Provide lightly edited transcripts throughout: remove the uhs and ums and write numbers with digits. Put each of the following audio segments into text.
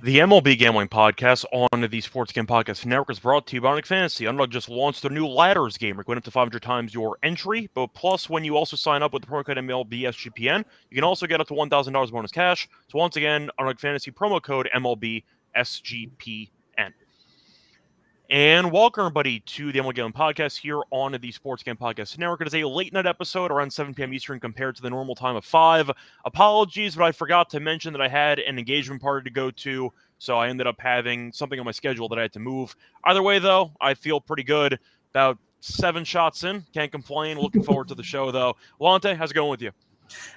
The MLB Gambling Podcast on the Sports Game Podcast Network is brought to you by Onyx Fantasy. Underdog just launched their new ladders game. We're going up to 500 times your entry, but plus when you also sign up with the promo code MLB SGPN, you can also get up to $1,000 bonus cash. So once again, Underdog Fantasy promo code MLB SGPN. And welcome, everybody, to the MLB Gambling Podcast here on the Sports Game Podcast Network. It is a late-night episode around 7 p.m. Eastern compared to the normal time of 5. Apologies, but I forgot to mention that I had an engagement party to go to, so I ended up having something on my schedule that I had to move. Either way, though, I feel pretty good. About 7 shots in. Can't complain. Looking forward to the show, though. Lonte, how's it going with you?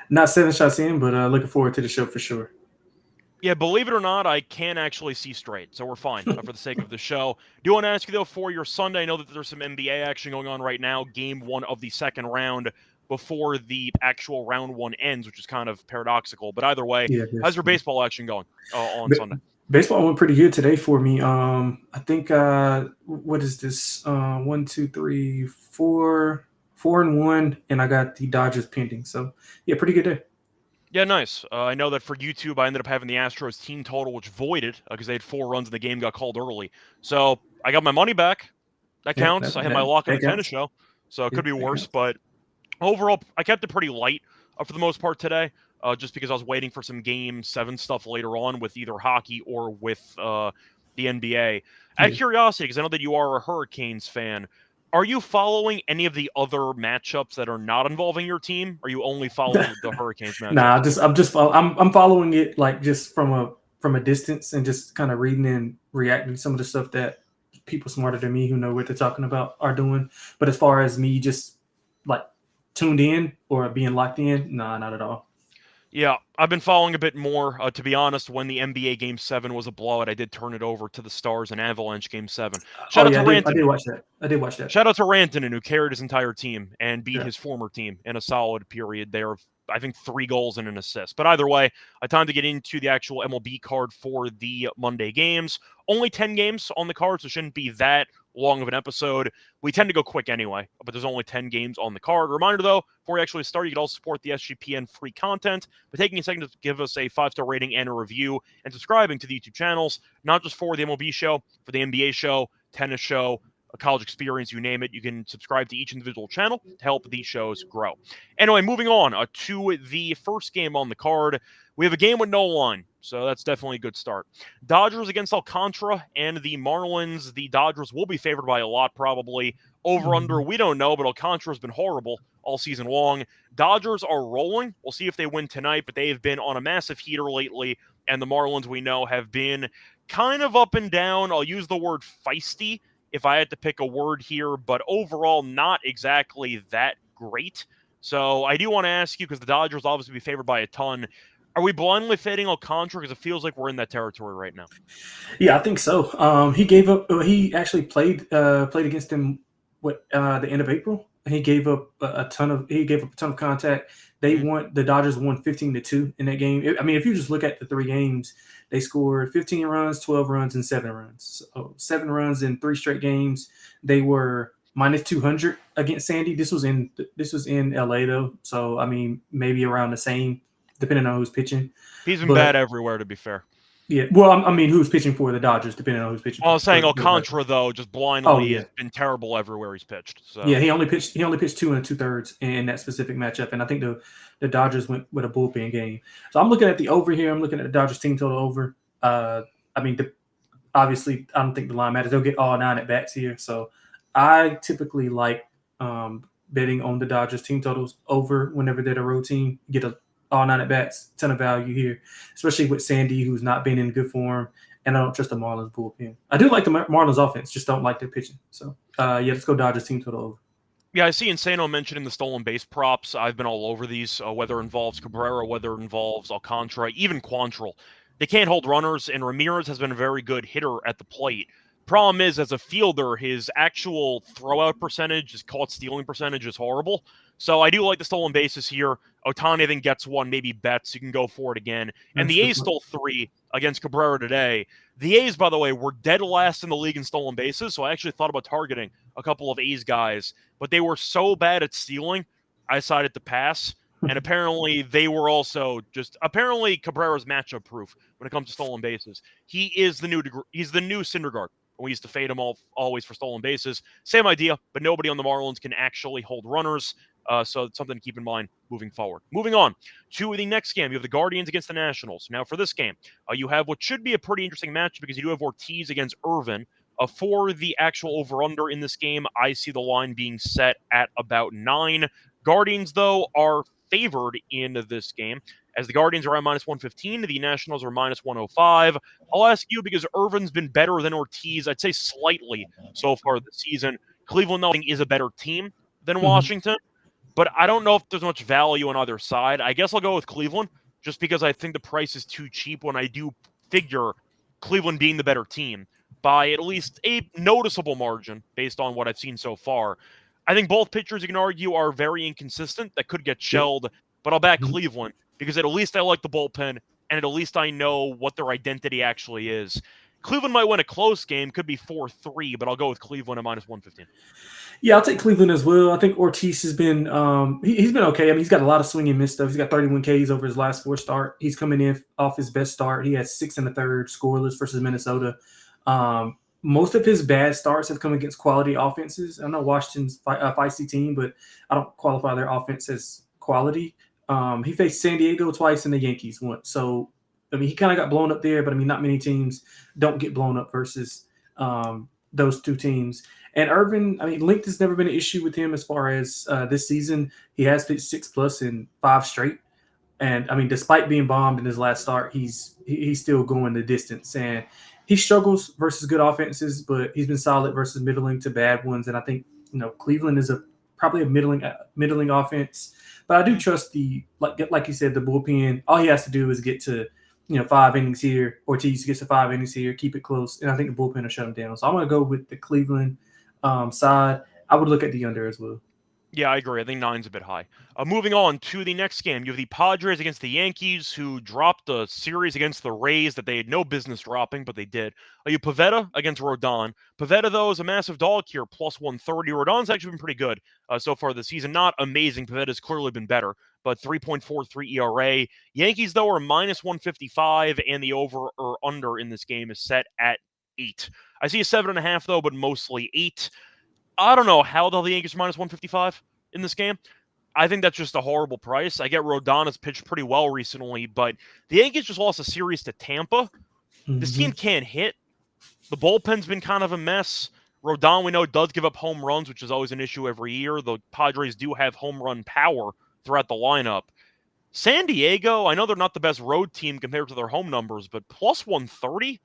Not 7 shots in, but looking forward to the show for sure. Yeah, believe it or not, I can actually see straight, so we're fine for the sake of the show. Do want to ask you, though, for your Sunday, I know that there's some NBA action going on right now, game 1 of the second round before the actual round 1 ends, which is kind of paradoxical. But either way, how's your baseball action going on Sunday? Baseball went pretty good today for me. I think, what is this? 1, 2, 3, 4, 4-1, and I got the Dodgers pending. So, yeah, pretty good day. Yeah, nice. I know that for YouTube, I ended up having the Astros team total, which voided because they had 4 runs and the game got called early. So I got my money back. That counts. I had my lock on the tennis show, so it could be worse. But overall, I kept it pretty light for the most part today, just because I was waiting for some Game 7 stuff later on with either hockey or with the NBA. Out of curiosity, because I know that you are a Hurricanes fan, are you following any of the other matchups that are not involving your team? Or are you only following the Hurricanes matchups? I'm following it like just from a distance and just kind of reading and reacting to some of the stuff that people smarter than me who know what they're talking about are doing. But as far as me just like tuned in or being locked in, nah, not at all. Yeah, I've been following a bit more. To be honest, when the NBA Game 7 was a blowout, I did turn it over to the Stars and Avalanche Game 7. Shout out to Rantanen. I did watch that. Shout out to Rantanen, who carried his entire team and beat his former team in a solid period there of, I think, 3 goals and an assist. But either way, time to get into the actual MLB card for the Monday games. Only 10 games on the card, so it shouldn't be that long of an episode. We tend to go quick anyway, but there's only 10 games on the card. Reminder, though, before we actually start, you can also support the SGPN free content by taking a second to give us a 5-star rating and a review and subscribing to the YouTube channels, not just for the MLB show, for the NBA show, tennis show, a college experience, you name it. You can subscribe to each individual channel to help these shows grow. Anyway, moving on to the first game on the card. We have a game with no line, so that's definitely a good start. Dodgers against Alcantara and the Marlins. The Dodgers will be favored by a lot, probably. Over-under, we don't know, but Alcantara's been horrible all season long. Dodgers are rolling. We'll see if they win tonight, but they have been on a massive heater lately, and the Marlins, we know, have been kind of up and down. I'll use the word feisty if I had to pick a word here, but overall not exactly that great. So I do want to ask you, because the Dodgers obviously be favored by a ton, are we blindly fading Alcantara? Because it feels like we're in that territory right now. Yeah, I think so. He gave up. He actually played against him the end of April. He gave up a ton of contact. The Dodgers won 15-2 in that game. I mean, if you just look at the 3 games, they scored 15 runs, 12 runs, and 7 runs. So 7 runs in 3 straight games. They were minus 200 against Sandy. This was in LA though. So I mean, maybe around the same, depending on who's pitching. He's been bad everywhere, to be fair. Yeah, well, I mean, who's pitching for the Dodgers, depending on who's pitching. I was saying Alcantara, though, just blindly has been terrible everywhere he's pitched. So. Yeah, he only pitched 2 2/3 in that specific matchup, and I think the Dodgers went with a bullpen game. So I'm looking at the over here. I'm looking at the Dodgers team total over. I mean, obviously, I don't think the line matters. They'll get all 9 at bats here. So I typically like betting on the Dodgers team totals over whenever they're the road team. Get all 9 at bats, ton of value here, especially with Sandy, who's not been in good form, and I don't trust the Marlins bullpen. I do like the Marlins offense, just don't like their pitching. So, let's go Dodgers team total over. Yeah, I see Insano mentioning the stolen base props. I've been all over these, whether it involves Cabrera, whether it involves Alcantara, even Quantrill. They can't hold runners, and Ramirez has been a very good hitter at the plate. Problem is, as a fielder, his actual throwout percentage, his caught stealing percentage is horrible. So I do like the stolen bases here. Ohtani, I think, gets 1, maybe Betts. You can go for it again. And the A's stole 3 against Cabrera today. The A's, by the way, were dead last in the league in stolen bases, so I actually thought about targeting a couple of A's guys. But they were so bad at stealing, I decided to pass. And apparently they were also apparently Cabrera's matchup proof when it comes to stolen bases. He's the new Syndergaard. We used to fade him always for stolen bases. Same idea, but nobody on the Marlins can actually hold runners. So it's something to keep in mind moving forward. Moving on to the next game, you have the Guardians against the Nationals. Now for this game, you have what should be a pretty interesting match because you do have Ortiz against Irvin. For the actual over-under in this game, I see the line being set at about 9. Guardians, though, are favored in this game, as the Guardians are at minus 115, the Nationals are minus 105. I'll ask you because Irvin's been better than Ortiz, I'd say slightly so far this season. Cleveland, though, is a better team than Washington, but I don't know if there's much value on either side. I guess I'll go with Cleveland just because I think the price is too cheap when I do figure Cleveland being the better team by at least a noticeable margin based on what I've seen so far. I think both pitchers, you can argue, are very inconsistent. That could get shelled, but I'll back Cleveland because at least I like the bullpen, and at least I know what their identity actually is. Cleveland might win a close game, could be 4-3, but I'll go with Cleveland at minus 115. Yeah, I'll take Cleveland as well. I think Ortiz has been he's been okay. I mean, he's got a lot of swing and miss stuff. He's got 31 Ks over his last 4 starts. He's coming in off his best start. He had 6 1/3 scoreless versus Minnesota. Most of his bad starts have come against quality offenses. I know Washington's a feisty team, but I don't qualify their offense as quality. He faced San Diego twice and the Yankees once. So, I mean, he kind of got blown up there, but I mean, not many teams don't get blown up versus those two teams. And Irvin, I mean, length has never been an issue with him as far as this season. He has pitched 6+ in 5 straight. And, I mean, despite being bombed in his last start, he's still going the distance. And he struggles versus good offenses, but he's been solid versus middling to bad ones. And I think, Cleveland is probably a middling offense. But I do trust like you said, the bullpen. All he has to do is get to, 5 innings here. Ortiz gets to 5 innings here, keep it close. And I think the bullpen will shut him down. So I'm going to go with the Cleveland side. I would look at the under as well. Yeah, I agree. I think 9's a bit high. Moving on to the next game, you have the Padres against the Yankees, who dropped a series against the Rays that they had no business dropping, but they did. You have Pivetta against Rodon. Pivetta, though, is a massive dog here, plus 130. Rodon's actually been pretty good so far this season. Not amazing. Pivetta's clearly been better, but 3.43 ERA. Yankees, though, are minus 155, and the over or under in this game is set at 8. I see a 7.5, though, but mostly 8. I don't know how the hell the Yankees are minus 155 in this game. I think that's just a horrible price. I get Rodon has pitched pretty well recently, but the Yankees just lost a series to Tampa. This team can't hit. The bullpen's been kind of a mess. Rodon, we know, does give up home runs, which is always an issue every year. The Padres do have home run power throughout the lineup. San Diego, I know they're not the best road team compared to their home numbers, but plus 130?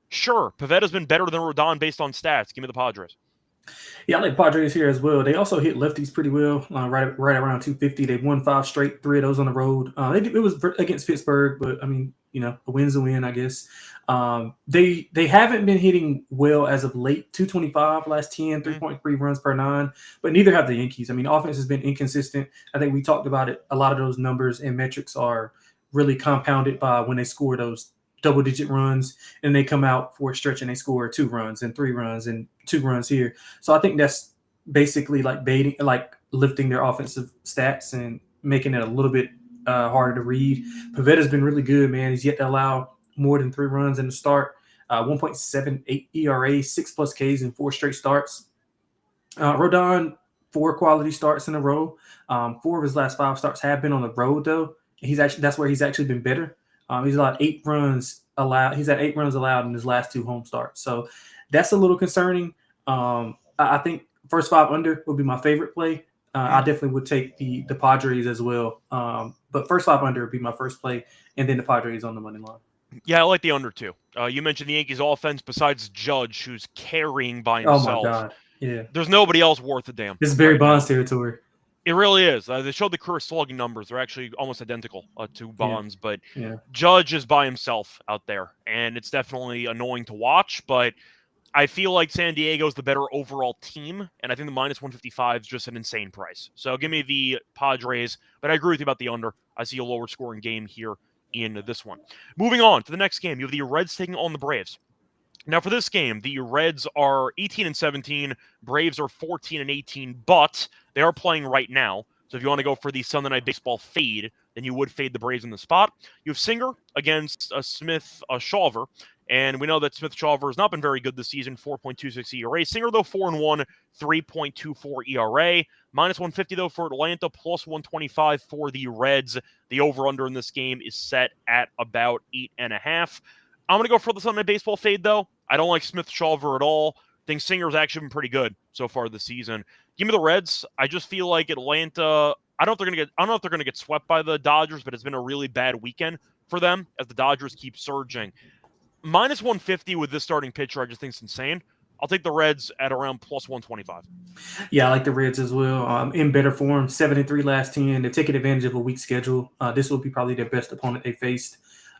Sure, Pivetta's been better than Rodon based on stats. Give me the Padres. Yeah, I like Padres here as well. They also hit lefties pretty well, right around 250. They won 5 straight, 3 of those on the road. It was against Pittsburgh, but I mean, a win's a win, I guess. They haven't been hitting well as of late. 225 last 10, 3.3 runs per 9, but neither have the Yankees. I mean, offense has been inconsistent. I think we talked about it. A lot of those numbers and metrics are really compounded by when they score those double-digit runs, and they come out for a stretch and they score 2 runs and 3 runs and 2 runs here. So I think that's basically like lifting their offensive stats and making it a little bit harder to read. Pivetta's been really good, man. He's yet to allow more than 3 runs in the start. 1.78 ERA, 6+ Ks in 4 straight starts. Rodon, 4 quality starts in a row. 4 of his last 5 starts have been on the road, though. That's where he's actually been better. He's allowed 8 runs allowed. He's had 8 runs allowed in his last 2 home starts. So that's a little concerning. I think first 5 under would be my favorite play. I definitely would take the Padres as well. But first 5 under would be my first play, and then the Padres on the money line. Yeah, I like the under too. You mentioned the Yankees offense besides Judge, who's carrying by himself. Oh my God. Yeah. There's nobody else worth a damn. This is Barry Bonds territory. It really is. They showed the career slugging numbers. They're actually almost identical to Bonds, but Judge is by himself out there, and it's definitely annoying to watch, but I feel like San Diego is the better overall team, and I think the minus 155 is just an insane price. So give me the Padres, but I agree with you about the under. I see a lower scoring game here in this one. Moving on to the next game, you have the Reds taking on the Braves. Now, for this game, the Reds are 18-17, Braves are 14-18, but they are playing right now. So if you want to go for the Sunday Night Baseball fade, then you would fade the Braves in the spot. You have Singer against Smith Shawver. And we know that Smith Shawver has not been very good this season, 4.26 ERA. Singer, though, 4-1, 3.24 ERA. Minus 150, though, for Atlanta, plus 125 for the Reds. The over-under in this game is set at about 8.5. I'm going to go for the Sunday Night Baseball fade, though. I don't like Smith Shawver at all. I think Singer's actually been pretty good so far this season. Give me the Reds. I just feel like Atlanta, I don't know if they're going to get swept by the Dodgers, but it's been a really bad weekend for them as the Dodgers keep surging. Minus 150 with this starting pitcher, I just think it's insane. I'll take the Reds at around plus 125. Yeah, I like the Reds as well. In better form, 7-3 last 10. They're taking advantage of a weak schedule. This will be probably their best opponent they faced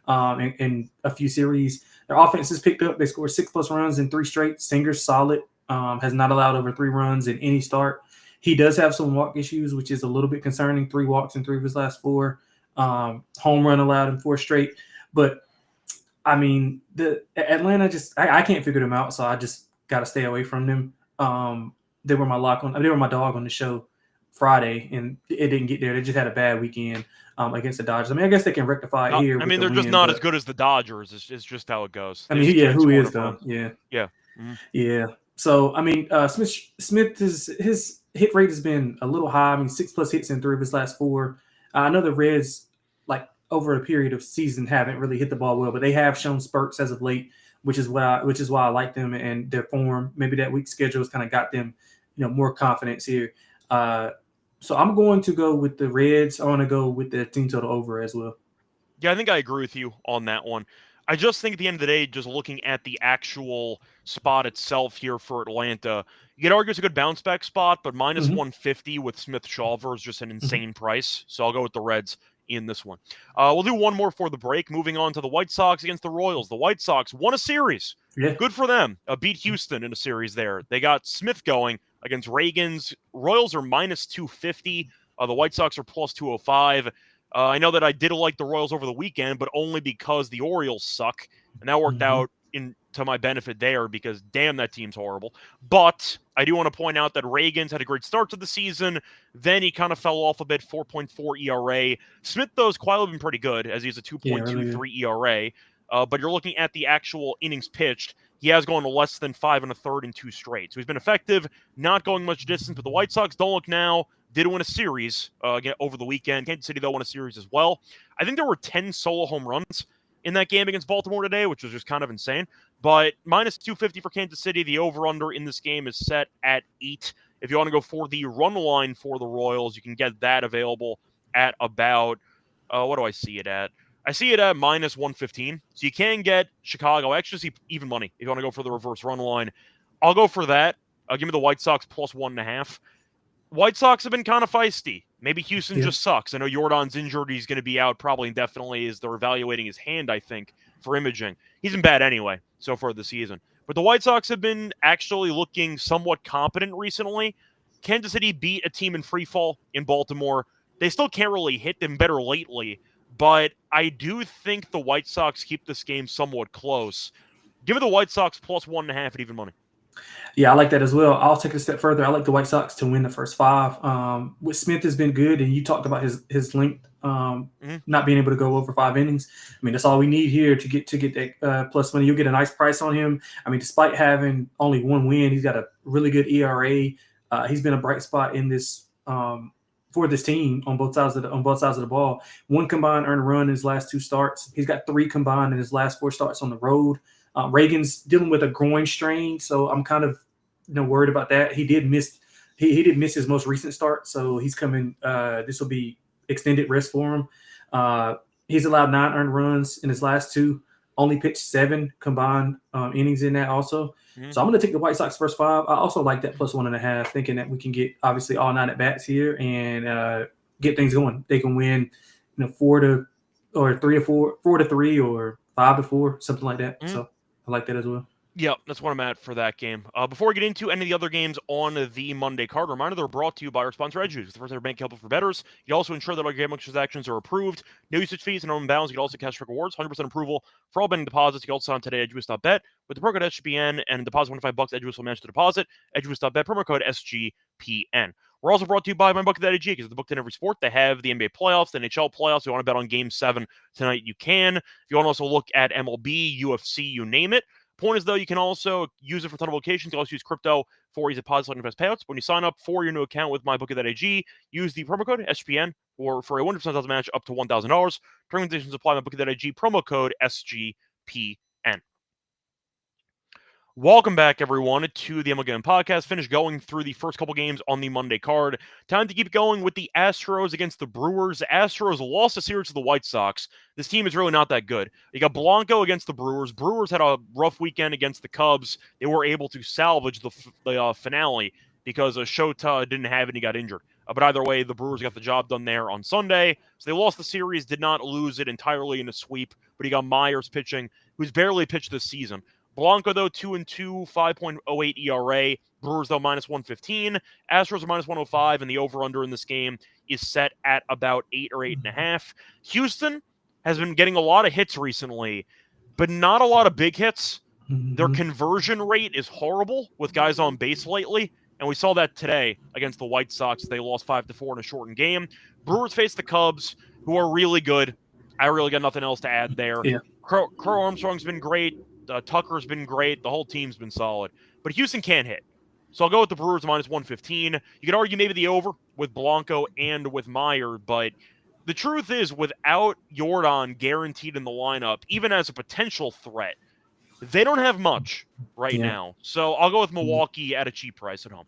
in a few series. Their offense has picked up. They scored 6+ runs in 3 straight. Singer's solid. Has not allowed over 3 runs in any start. He does have some walk issues, which is a little bit concerning. 3 walks in 3 of his last 4. Home run allowed in 4 straight. But I mean, the Atlanta I can't figure them out, so I just got to stay away from them. They were my dog on the show Friday, and it didn't get there. They just had a bad weekend against the Dodgers. I mean, I guess they can rectify it here. I mean, they're just not as good as the Dodgers. It's just how it goes. I mean, who is though? Yeah. Mm-hmm. Yeah. So I mean, Smith his hit rate has been a little high. I mean, 6+ hits in 3 of his last 4. I know the Reds, like, over a period of season, haven't really hit the ball well, but they have shown spurts as of late, which is why I like them and their form. Maybe that weak schedule has kind of got them, more confidence here. So I'm going to go with the Reds. I want to go with the team total over as well. Yeah, I think I agree with you on that one. I just think at the end of the day, just looking at the actual spot itself here for Atlanta, you could argue it's a good bounce back spot, but minus 150 with Smith Shawver is just an insane price. So I'll go with the Reds in this one. We'll do one more for the break. Moving on to the White Sox against the Royals. The White Sox won a series. Yeah. Good for them. Beat Houston in a series there. They got Smith going against Reagans. Royals are minus 250. The White Sox are plus 205. I know that I did like the Royals over the weekend, but only because the Orioles suck. And that worked out to my benefit there because, damn, that team's horrible. But I do want to point out that Reagans had a great start to the season. Then he kind of fell off a bit, 4.4 ERA. Smith, though, has quietly been pretty good as he's a 2.23 ERA. But you're looking at the actual innings pitched. He has gone to less than 5 1/3 in 2 straight. So he's been effective, not going much distance. But the White Sox, don't look now, did win a series again over the weekend. Kansas City, though, won a series as well. I think there were 10 solo home runs in that game against Baltimore today, which was just kind of insane. But minus 250 for Kansas City. The over-under in this game is set at 8. If you want to go for the run line for the Royals, you can get that available at about, what do I see it at? I see it at minus 115. So you can get Chicago. I actually see even money if you want to go for the reverse run line. I'll go for that. Give me the White Sox plus 1.5. White Sox have been kind of feisty. Maybe Houston just sucks. I know Jordan's injured. He's going to be out probably indefinitely as they're evaluating his hand, I think, for imaging. He's been bad anyway so far this season. But the White Sox have been actually looking somewhat competent recently. Kansas City beat a team in free fall in Baltimore. They still can't really hit them better lately. But I do think the White Sox keep this game somewhat close. Give me the White Sox plus 1.5 at even money. Yeah, I like that as well. I'll take it a step further. I like the White Sox to win the first 5. With Smith has been good, and you talked about his length, not being able to go over 5 innings. I mean, that's all we need here to get that plus money. You'll get a nice price on him. I mean, despite having only 1 win, he's got a really good ERA. He's been a bright spot in this for this team on both sides of the ball. 1 combined earned run in his last 2 starts. He's got 3 combined in his last 4 starts on the road. Reagan's dealing with a groin strain, so I'm kind of worried about that. He did miss his most recent start, so he's coming. This will be extended rest for him. He's allowed 9 earned runs in his last 2. Only pitched 7 combined innings in that also. So I'm going to take the White Sox first 5. I also like that plus 1.5, thinking that we can get obviously all 9 at bats here and get things going. They can win, 4-3 or 4, 4-3 or 5-4, something like that. So I like that as well. Yep, that's what I'm at for that game. Before we get into any of the other games on the Monday card, reminder they're brought to you by our sponsor, EdgeJuice, the first ever bank helpful for bettors. You also ensure that all gambling transactions are approved. No usage fees and no imbalance. You can also cash rewards, 100% approval for all betting deposits. You can also sign today at EdgeJuice.bet with the promo code SGPN and deposit $25. EdgeJuice will match the deposit. EdgeJuice.bet, promo code SGPN. We're also brought to you by MyBookie.ag because they're booked in every sport. They have the NBA playoffs, the NHL playoffs. If you want to bet on Game 7 tonight, you can. If you want to also look at MLB, UFC, you name it. Point is, though, you can also use it for a ton of locations. You can also use crypto for easy deposits and invest payouts. When you sign up for your new account with MyBookie.ag, use the promo code SGPN for a 100% deposit match up to $1,000. Terms and conditions apply. MyBookie.ag, promo code SGPN. Welcome back, everyone, to the MLB Gambling Podcast. Finished going through the first couple games on the Monday card. Time to keep going with the Astros against the Brewers. Astros lost a series to the White Sox. This team is really not that good. You got Blanco against the Brewers. Brewers had a rough weekend against the Cubs. They were able to salvage the finale because Shota didn't have it and he got injured. But either way, the Brewers got the job done there on Sunday. So they lost the series, did not lose it entirely in a sweep, but you got Myers pitching, who's barely pitched this season. Blanco, though, 2-2, 5.08 ERA. Brewers, though, minus 115. Astros are minus 105, and the over-under in this game is set at about 8 or 8.5. Houston has been getting a lot of hits recently, but not a lot of big hits. Their conversion rate is horrible with guys on base lately, and we saw that today against the White Sox. They lost 5-4 in a shortened game. Brewers face the Cubs, who are really good. I really got nothing else to add there. Yeah. Crow Armstrong's been great. Tucker's been great. The whole team's been solid. But Houston can't hit. So I'll go with the Brewers minus 115. You could argue maybe the over with Blanco and with Meyer, but the truth is, without Jordan guaranteed in the lineup, even as a potential threat, they don't have much right now. So I'll go with Milwaukee at a cheap price at home.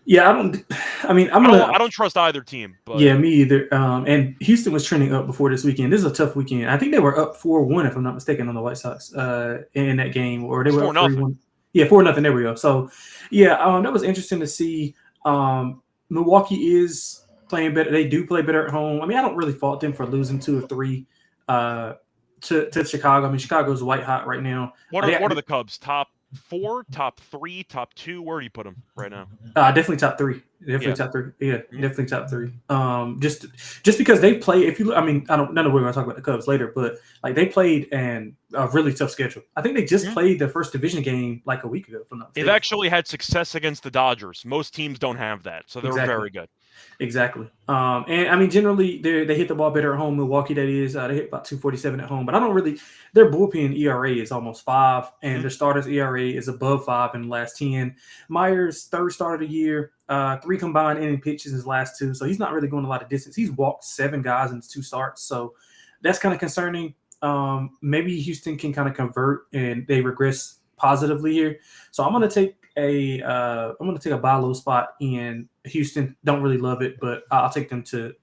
Yeah, I don't trust either team. But yeah, me either. And Houston was trending up before this weekend. This is a tough weekend. I think they were up 4-1, if I'm not mistaken, on the White Sox in that game, or they were up 3-1. Yeah, 4-0. There we go. So, yeah, that was interesting to see. Milwaukee is playing better. They do play better at home. I mean, I don't really fault them for losing 2 or 3 to Chicago. I mean, Chicago's white hot right now. What are the Cubs? Top 4, top 3, top 2? Where do you put them right now? Definitely top 3. Top 3. Yeah, definitely top 3. Just because they play. If you look, I mean, I don't know. We're going to talk about the Cubs later, but like they played a really tough schedule. I think they just played their first division game like a week ago. If I'm not mistaken. They've actually had success against the Dodgers. Most teams don't have that, so they're very good. Exactly. And I mean, generally they hit the ball better at home. Milwaukee, that is, they hit about 247 at home. But I don't really. Their bullpen ERA is almost 5, and their starters ERA is above 5 in the last 10. Myers, third start of the year, 3 combined inning pitches in his last 2, so he's not really going a lot of distance. He's walked 7 guys in 2 starts, so that's kind of concerning. Maybe Houston can kind of convert and they regress positively here. So I'm going to take a buy low spot in Houston. Don't really love it, but I'll take them to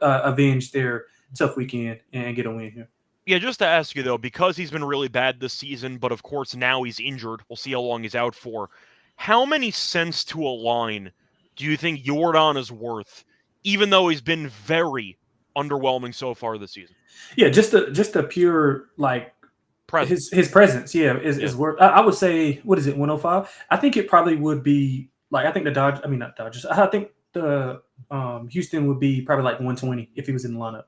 avenge their tough weekend and get a win here. Yeah, just to ask you, though, because he's been really bad this season, but of course now he's injured. We'll see how long he's out for. How many cents to a line do you think Jordan is worth, even though he's been very underwhelming so far this season? Yeah, just a pure, like, his presence, is worth. I would say, what is it, 105? I think it probably would be, like, I think not Dodgers. I think the Houston would be probably like 120 if he was in the lineup.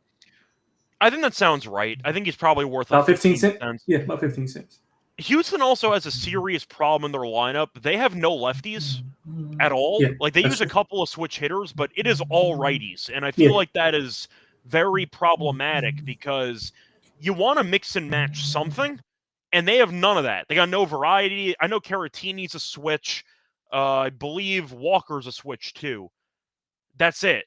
I think that sounds right. I think he's probably worth about 15 cents. Yeah, about 15 cents. Houston also has a serious problem in their lineup. They have no lefties at all. Yeah, like, they use a couple of switch hitters, but it is all righties. And I feel like that is very problematic because you want to mix and match something, and they have none of that. They got no variety. I know Caratini's a switch. I believe Walker's a switch too. That's it.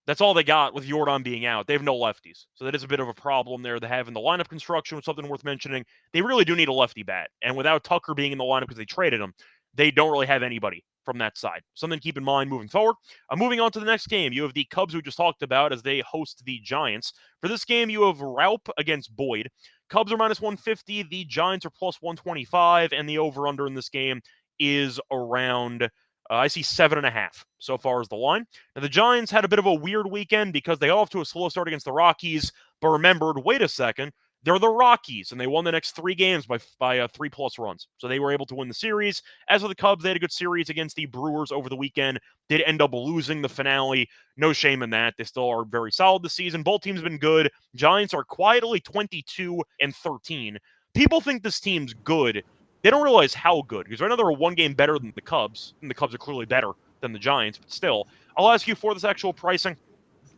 That's all they got with Jordan being out. They have no lefties. So that is a bit of a problem there. They have in the lineup construction, something worth mentioning. They really do need a lefty bat. And without Tucker being in the lineup because they traded him, they don't really have anybody from that side. Something to keep in mind moving forward. Moving on to the next game, you have the Cubs, who we just talked about, as they host the Giants. For this game, you have Raup against Boyd. Cubs are minus 150. The Giants are plus 125. And the over-under in this game is around... I see 7.5 so far as the line. Now, the Giants had a bit of a weird weekend because they got off to a slow start against the Rockies, but remembered, wait a second, They're the Rockies, and they won the next 3 games by 3+ runs. So they were able to win the series. As for the Cubs, they had a good series against the Brewers over the weekend. Did end up losing the finale. No shame in that. They still are very solid this season. Both teams have been good. Giants are quietly 22-13. People think this team's good. They don't realize how good, because right now they're a 1 game better than the Cubs, and the Cubs are clearly better than the Giants, but still. I'll ask you for this actual pricing.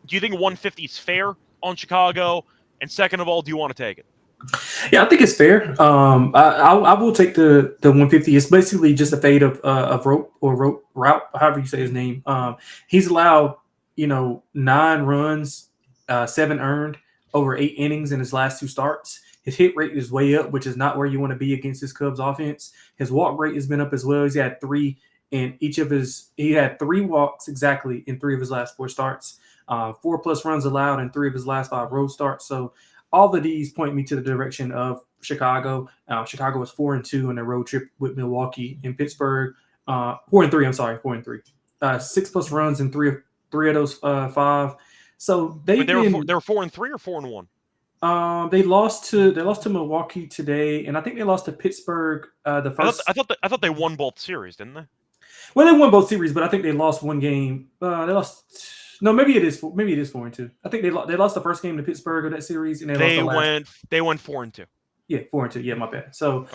Do you think 150 is fair on Chicago? And second of all, do you want to take it? Yeah, I think it's fair. I will take the 150. It's basically just a fade of Route, however you say his name. He's allowed 9 runs, 7 earned over 8 innings in his last 2 starts. His hit rate is way up, which is not where you want to be against this Cubs offense. His walk rate has been up as well. He's had 3 in he had 3 walks exactly in 3 of his last 4 starts. 4+ runs allowed in 3 of his last 5 road starts. So all of these point me to the direction of Chicago. Chicago was 4-2 in their road trip with Milwaukee and Pittsburgh. 4-3. I'm sorry, 4-3. 6+ runs in 3 of those 5. So they were 4-3 or 4-1. They lost to Milwaukee today, and I think they lost to Pittsburgh. The first. I thought they won both series, didn't they? Well, they won both series, but I think they lost 1 game. They lost. No, maybe it is 4-2. I think they lost the first game to Pittsburgh of that series, and they went 4-2. Yeah, 4-2. Yeah, my bad. So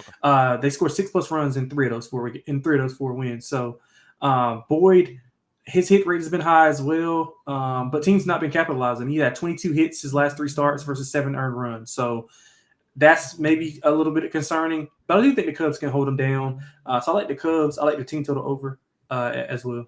they scored 6+ runs in 3 of those 4 wins. So Boyd, his hit rate has been high as well, but teams not been capitalizing. He had 22 hits his last 3 starts versus 7 earned runs. So that's maybe a little bit concerning, but I do think the Cubs can hold them down. So I like the Cubs. I like the team total over as well.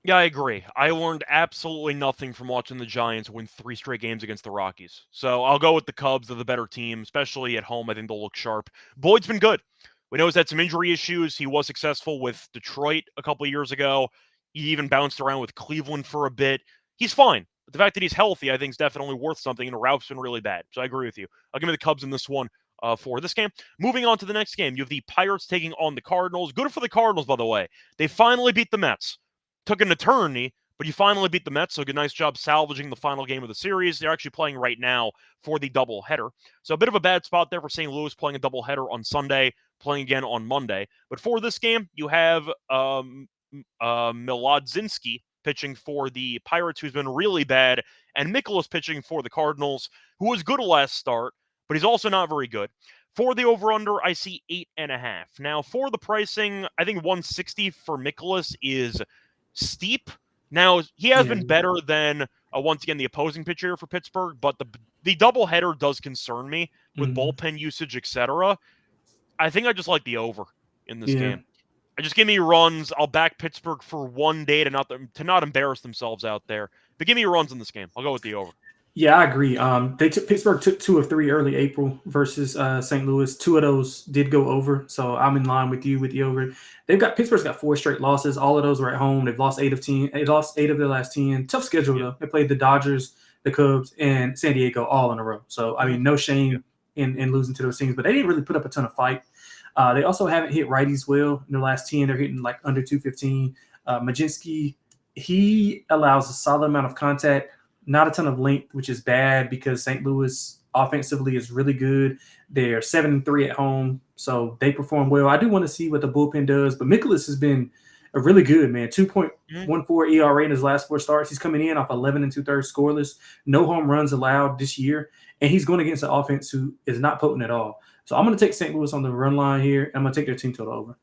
Yeah, I agree. I learned absolutely nothing from watching the Giants win 3 straight games against the Rockies. So I'll go with the Cubs. They're the better team, especially at home. I think they'll look sharp. Boyd's been good. We know he's had some injury issues. He was successful with Detroit a couple of years ago. He even bounced around with Cleveland for a bit. He's fine. But the fact that he's healthy, I think, is definitely worth something, and the route's been really bad. So I agree with you. I'll give me the Cubs in this one for this game. Moving on to the next game, you have the Pirates taking on the Cardinals. Good for the Cardinals, by the way. They finally beat the Mets. Took an eternity, but you finally beat the Mets, so good, nice job salvaging the final game of the series. They're actually playing right now for the doubleheader. So a bit of a bad spot there for St. Louis, playing a doubleheader on Sunday, playing again on Monday. But for this game, you have Milodzinski pitching for the Pirates, who's been really bad, and Mikolas pitching for the Cardinals, who was good last start, but he's also not very good. For the over-under, I see 8.5. Now, for the pricing, I think 160 for Mikolas is steep. Now, he has been better than, once again, the opposing pitcher for Pittsburgh, but the doubleheader does concern me with bullpen usage, etc. I think I just like the over in this game. I just give me runs. I'll back Pittsburgh for 1 day to not embarrass themselves out there. But give me runs in this game. I'll go with the over. Yeah, I agree. Pittsburgh took 2 of 3 early April versus St. Louis. 2 of those did go over, so I'm in line with you with the over. Pittsburgh's got 4 straight losses. All of those were at home. They've lost 8 of 10. They lost 8 of their last 10. Tough schedule though. They played the Dodgers, the Cubs, and San Diego all in a row. So I mean, no shame in losing to those teams, but they didn't really put up a ton of fight. They also haven't hit righties well in their last 10. They're hitting like under 215. Majinski, he allows a solid amount of contact. Not a ton of length, which is bad because St. Louis offensively is really good. They're 7-3 at home, so they perform well. I do want to see what the bullpen does, but Mikolas has been a really good, man. 2.14 ERA in his last 4 starts. He's coming in off 11 2/3 scoreless, no home runs allowed this year, and he's going against an offense who is not potent at all. So I'm going to take St. Louis on the run line here, and I'm going to take their team total over.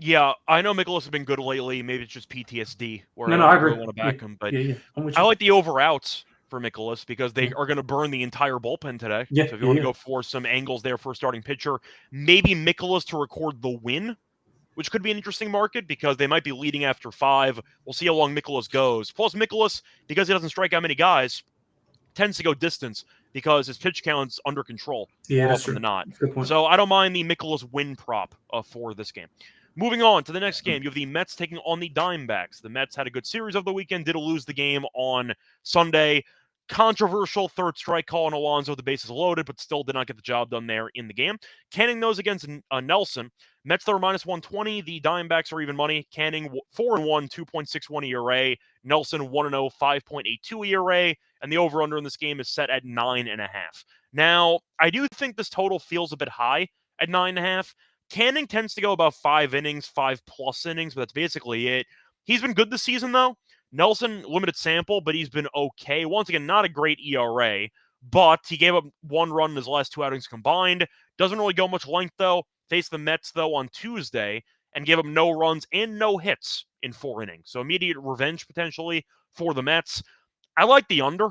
Yeah, I know Mikolas has been good lately. Maybe it's just PTSD. I agree. Really want to back him, but I like the over-outs for Mikolas because they are going to burn the entire bullpen today. So if you want to go for some angles there for a starting pitcher, maybe Mikolas to record the win, which could be an interesting market because they might be leading after 5. We'll see how long Mikolas goes. Plus, Mikolas, because he doesn't strike out many guys, tends to go distance because his pitch count's under control more often than not. So I don't mind the Mikolas win prop for this game. Moving on to the next game, you have the Mets taking on the Diamondbacks. The Mets had a good series over the weekend, did lose the game on Sunday. controversial third strike call on Alonso, the bases loaded, but still did not get the job done there in the game. Canning those against Nelson. Mets, they're minus 120. The Diamondbacks are even money. Canning 4-1, 2.61 ERA. Nelson 1-0, 5.82 ERA. And the over-under in this game is set at 9.5. Now, I do think this total feels a bit high at 9.5. Canning tends to go about 5 innings, 5+ innings, but that's basically it. He's been good this season, though. Nelson, limited sample, but he's been okay. Once again, not a great ERA, but he gave up 1 run in his last 2 outings combined. Doesn't really go much length, though. Faced the Mets, though, on Tuesday and gave up no runs and no hits in 4 innings. So immediate revenge, potentially, for the Mets. I like the under.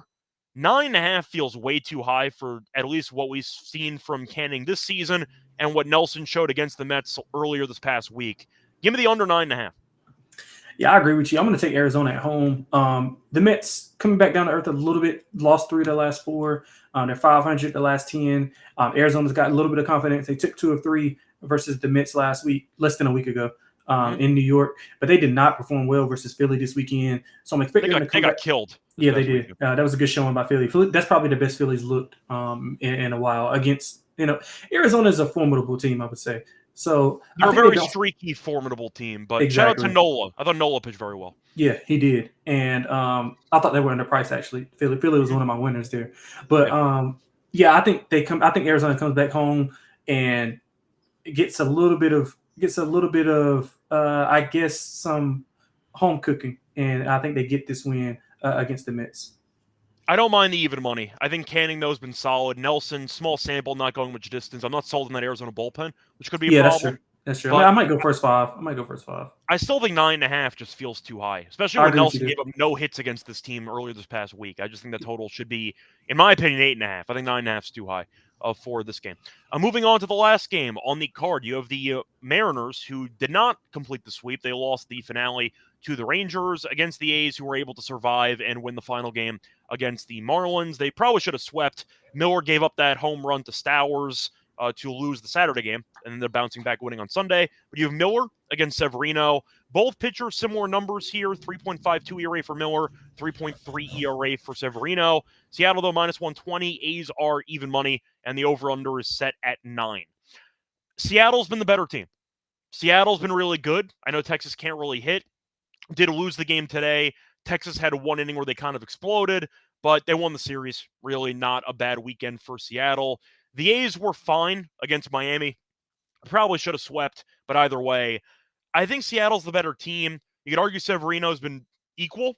9.5 feels way too high for at least what we've seen from Canning this season and what Nelson showed against the Mets earlier this past week. Give me the under 9.5. Yeah, I agree with you. I'm going to take Arizona at home. The Mets coming back down to earth a little bit, lost 3 of the last 4. They're 500 the last 10. Arizona's got a little bit of confidence. They took 2 of 3 versus the Mets last week, less than a week ago in New York. But they did not perform well versus Philly this weekend. So I'm expecting them to come back. They got killed. Yeah, they did. That was a good showing by Philly. That's probably the best Philly's looked in a while against, Arizona is a formidable team, I would say. So they're a very streaky, formidable team. But exactly. Shout out to Nola. I thought Nola pitched very well. Yeah, he did. And I thought they were underpriced, actually. Philly was one of my winners there. But I think Arizona comes back home and gets a little bit of I guess some home cooking. And I think they get this win against the Mets. I don't mind the even money. I think Canning, though, has been solid. Nelson, small sample, not going much distance. I'm not sold on that Arizona bullpen, which could be a problem. That's true. I might go first 5. I still think 9.5 just feels too high, especially when Nelson gave up no hits against this team earlier this past week. I just think the total should be, in my opinion, 8.5. I think 9.5 is too high for this game. Moving on to the last game on the card, you have the Mariners, who did not complete the sweep. They lost the finale to the Rangers against the A's, who were able to survive and win the final game against the Marlins. They probably should have swept. Miller gave up that home run to Stowers to lose the Saturday game, and then they're bouncing back, winning on Sunday. But you have Miller against Severino. Both pitchers, similar numbers here, 3.52 ERA for Miller, 3.3 ERA for Severino. Seattle, though, minus 120. A's are even money, and the over-under is set at 9. Seattle's been the better team. Seattle's been really good. I know Texas can't really hit. Did lose the game today. Texas had 1 inning where they kind of exploded, but they won the series. Really not a bad weekend for Seattle. The A's were fine against Miami. Probably should have swept, but either way, I think Seattle's the better team. You could argue Severino's been equal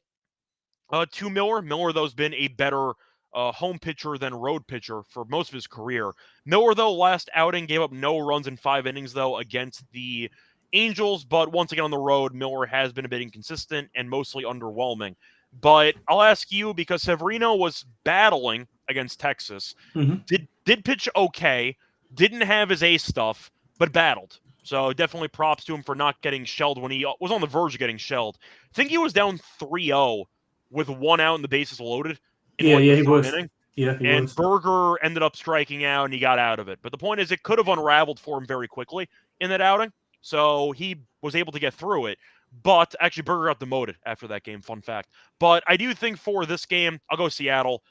to Miller. Miller, though, has been a better home pitcher than road pitcher for most of his career. Miller, though, last outing gave up no runs in 5 innings, though, against the Angels, but once again on the road, Miller has been a bit inconsistent and mostly underwhelming. But I'll ask you, because Severino was battling against Texas, did pitch okay, didn't have his ace stuff, but battled. So definitely props to him for not getting shelled when he was on the verge of getting shelled. I think he was down 3-0 with 1 out and the bases loaded in he was. inning. Yeah, he was. Berger ended up striking out and he got out of it. But the point is, it could have unraveled for him very quickly in that outing. So he was able to get through it. But actually, Berger got demoted after that game, fun fact. But I do think for this game, I'll go Seattle.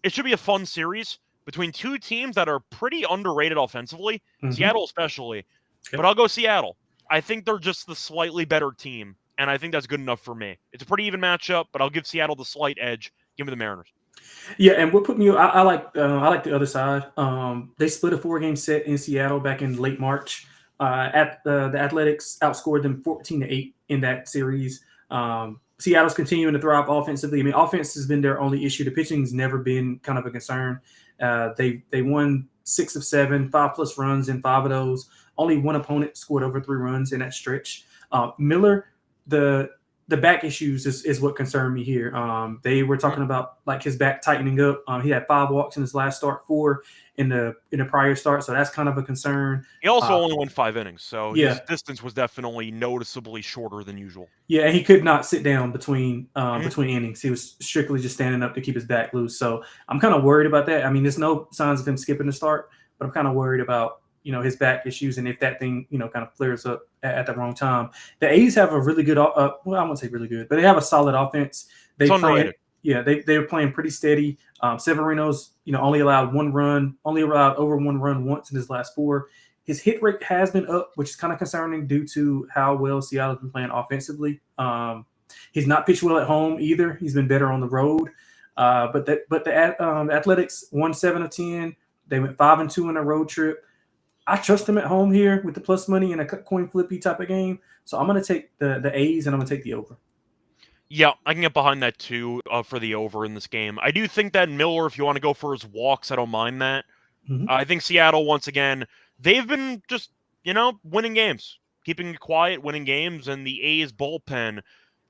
It should be a fun series between 2 teams that are pretty underrated offensively, Seattle especially. Okay. But I'll go Seattle. I think they're just the slightly better team, and I think that's good enough for me. It's a pretty even matchup, but I'll give Seattle the slight edge. Give me the Mariners. Yeah, and what put me, I like the other side. They split a 4-game set in Seattle back in late March. The Athletics outscored them 14-8 in that series. Seattle's continuing to thrive offensively. I mean, offense has been their only issue. The pitching's never been kind of a concern. They won 6 of 7, 5+ runs in 5 of those. Only 1 opponent scored over 3 runs in that stretch. Miller, the back issues is what concerned me here. They were talking about like his back tightening up. He had 5 walks in his last start, 4 in the prior start, so that's kind of a concern. He also only won 5 innings, so his distance was definitely noticeably shorter than usual. Yeah, and he could not sit down between innings. He was strictly just standing up to keep his back loose. So I'm kind of worried about that. I mean, there's no signs of him skipping the start, but I'm kind of worried about his back issues, and if that thing, kind of flares up at the wrong time. The A's have a really good, well, I won't say really good, but they have a solid offense. It's underrated. Yeah, they were playing pretty steady. Severino's only allowed over 1 run once in his last 4. His hit rate has been up, which is kind of concerning due to how well Seattle's been playing offensively. He's not pitched well at home either. He's been better on the road. But the Athletics won 7 of 10. They went 5-2 in a road trip. I trust them at home here with the plus money in a coin flippy type of game. So I'm going to take the A's and I'm going to take the over. Yeah, I can get behind that too for the over in this game. I do think that Miller, if you want to go for his walks, I don't mind that. Mm-hmm. I think Seattle, once again, they've been just, winning games, keeping it quiet, winning games, and the A's bullpen.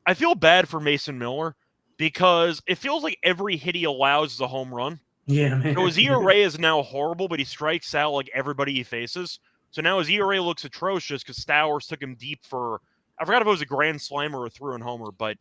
I feel bad for Mason Miller because it feels like every hit he allows is a home run. Yeah, man. So his ERA is now horrible, but he strikes out like everybody he faces. So now his ERA looks atrocious because Stowers took him deep for, I forgot if it was a grand slam or a through-in homer, but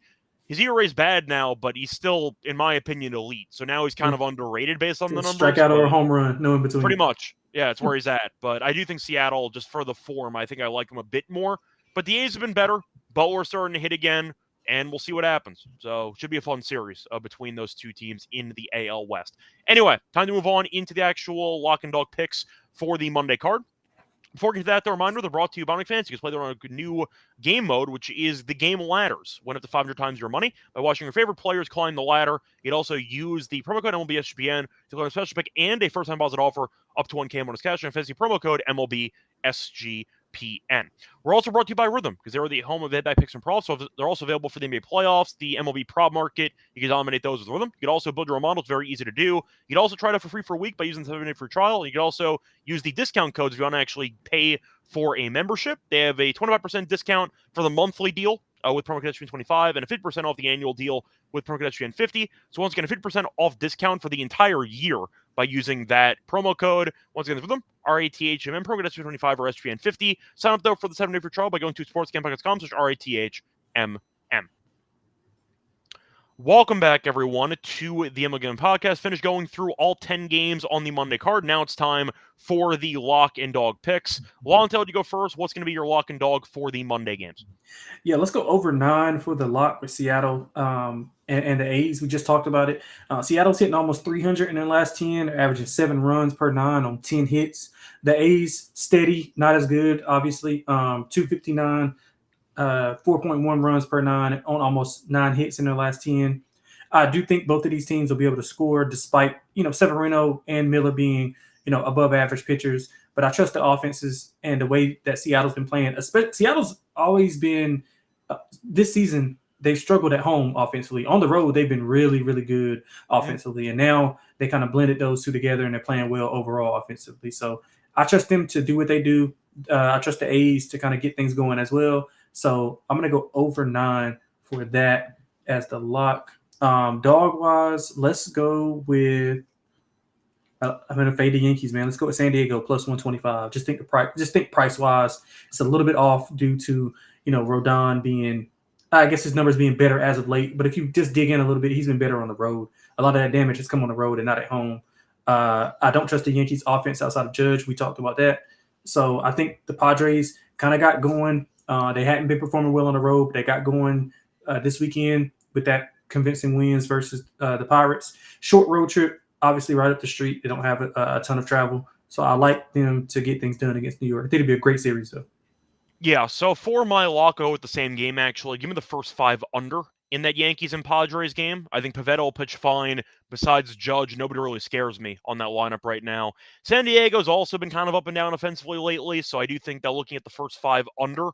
his ERA is bad now, but he's still, in my opinion, elite. So now he's kind of underrated based on the numbers. Strikeout or a home run, no in between. Pretty much. Yeah, it's where he's at. But I do think Seattle, just for the form, I think I like him a bit more. But the A's have been better. Butler's starting to hit again, and we'll see what happens. So it should be a fun series between those two teams in the AL West. Anyway, time to move on into the actual lock and dog picks for the Monday card. Before we get to that, the reminder, they're brought to you by Bounty Fans. You can play them on a new game mode, which is the game ladders. Win up to 500 times your money by watching your favorite players climb the ladder. You can also use the promo code MLB SGPN to learn a special pick and a first-time deposit offer up to 1K bonus cash. And fancy promo code MLB SGPN. We're also brought to you by Rhythm because they're the home of headback picks and props. So they're also available for the NBA playoffs, the MLB prop market. You can dominate those with Rhythm. You can also build your own model. It's very easy to do. You can also try it out for free for a week by using the 7-day free trial. You can also use the discount codes if you want to actually pay for a membership. They have a 25% discount for the monthly deal with promo code SGPN25 and a 50% off the annual deal with promo code SGPN50. So once again, a 50% off discount for the entire year by using that promo code. Once again, for them, RATHMN, promo code SGPN25 or SGPN50. Sign up, though, for the 7-day free trial by going to sportsgamepodcast.com/RATHMN. Welcome back, everyone, to the MLB Gambling Podcast. Finished going through all 10 games on the Monday card. Now it's time for the lock and dog picks. Lonte, you go first. What's going to be your lock and dog for the Monday games? Yeah, let's go over 9 for the lock with Seattle and the A's. We just talked about it. Seattle's hitting almost 300 in their last 10. They're averaging 7 runs per 9 on 10 hits. The A's, steady, not as good, obviously. 259. 4.1 runs per 9 on almost 9 hits in their last 10. I do think both of these teams will be able to score despite, Severino and Miller being, above average pitchers. But I trust the offenses and the way that Seattle's been playing. Seattle's always been, this season, they've struggled at home offensively. On the road, they've been really, really good offensively. And now they kind of blended those two together and they're playing well overall offensively. So I trust them to do what they do. I trust the A's to kind of get things going as well. So I'm going to go over 9 for that as the lock. Dog-wise, let's go with I'm going to fade the Yankees, man. Let's go with San Diego plus 125. Just think price-wise, it's a little bit off due to, Rodon being – I guess his numbers being better as of late. But if you just dig in a little bit, he's been better on the road. A lot of that damage has come on the road and not at home. I don't trust the Yankees offense outside of Judge. We talked about that. So I think the Padres kind of got going. They hadn't been performing well on the road. They got going this weekend with that convincing wins versus the Pirates. Short road trip, obviously right up the street. They don't have a ton of travel. So I like them to get things done against New York. I think it'd be a great series, though. Yeah, so for my lock, with the same game, actually, give me the first 5 under in that Yankees and Padres game. I think Pivetta will pitch fine. Besides Judge, nobody really scares me on that lineup right now. San Diego's also been kind of up and down offensively lately, so I do think that looking at the first 5 under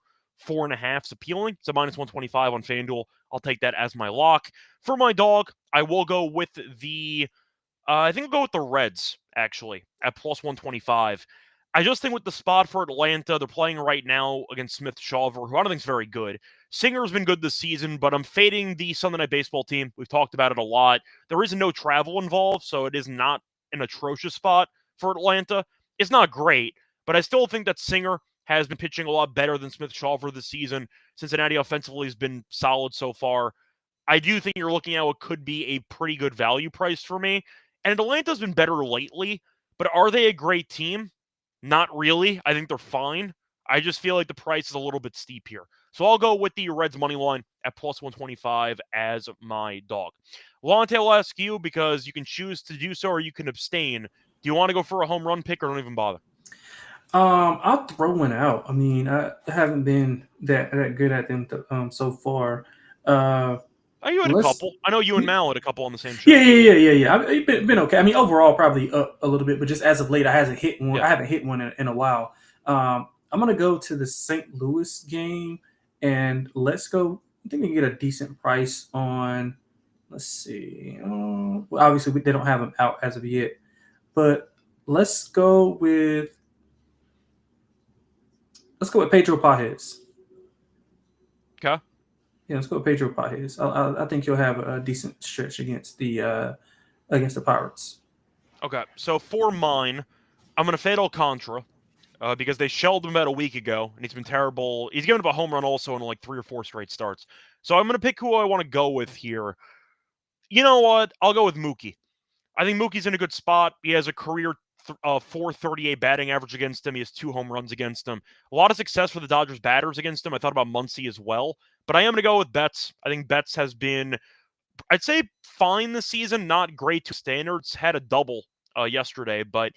4.5 is appealing. It's a minus 125 on FanDuel. I'll take that as my lock. For my dog, I will go with the I think I'll go with the Reds, actually, at plus 125. I just think with the spot for Atlanta, they're playing right now against Smith Shawver, who I don't think is very good. Singer's been good this season, but I'm fading the Sunday Night Baseball team. We've talked about it a lot. There is no travel involved, so it is not an atrocious spot for Atlanta. It's not great, but I still think that Singer has been pitching a lot better than Smith Shawver this season. Cincinnati offensively has been solid so far. I do think you're looking at what could be a pretty good value price for me. And Atlanta's been better lately, but are they a great team? Not really. I think they're fine. I just feel like the price is a little bit steep here. So I'll go with the Reds money line at plus 125 as my dog. Lonte, will ask you because you can choose to do so or you can abstain. Do you want to go for a home run pick or don't even bother? I'll throw one out. I mean, I haven't been that good at them so far. You had a couple. I know you and Mal had a couple on the same show. Yeah. I've been okay. I mean, overall, probably up a little bit, but just as of late, I haven't hit one. Yeah. I haven't hit one in a while. I'm gonna go to the St. Louis game, and let's go. I think we can get a decent price on. Let's see. Well, obviously, they don't have them out as of yet, but let's go with Pedro Pages. Okay. Yeah, let's go with Pedro Pages. I think he'll have a decent stretch against the Pirates. Okay, so for mine, I'm going to fade Alcantara because they shelled him about a week ago, and he's been terrible. He's given up a home run also in like 3 or 4 straight starts. So I'm going to pick who I want to go with here. You know what? I'll go with Mookie. I think Mookie's in a good spot. He has a career 438 batting average against him. He has 2 home runs against him. A lot of success for the Dodgers batters against him. I thought about Muncy as well. But I am going to go with Betts. I think Betts has been, I'd say, fine this season. Not great to standards. Had a double yesterday, but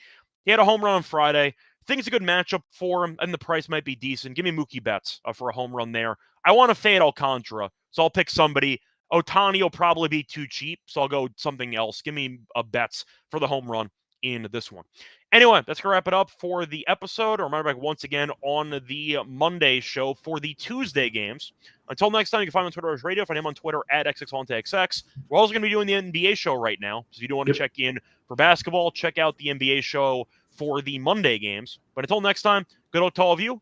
he had a home run on Friday. I think it's a good matchup for him, and the price might be decent. Give me Mookie Betts for a home run there. I want to fade Alcantara, so I'll pick somebody. Ohtani will probably be too cheap, so I'll go something else. Give me a Betts for the home run in this one. Anyway, that's going to wrap it up for the episode. A reminder back once again on the Monday show for the Tuesday games. Until next time, you can find me on Twitter as Radio. Find him on Twitter at XXLonteXX. We're also going to be doing the NBA show right now. So if you do want to check in for basketball, check out the NBA show for the Monday games. But until next time, good luck to all of you.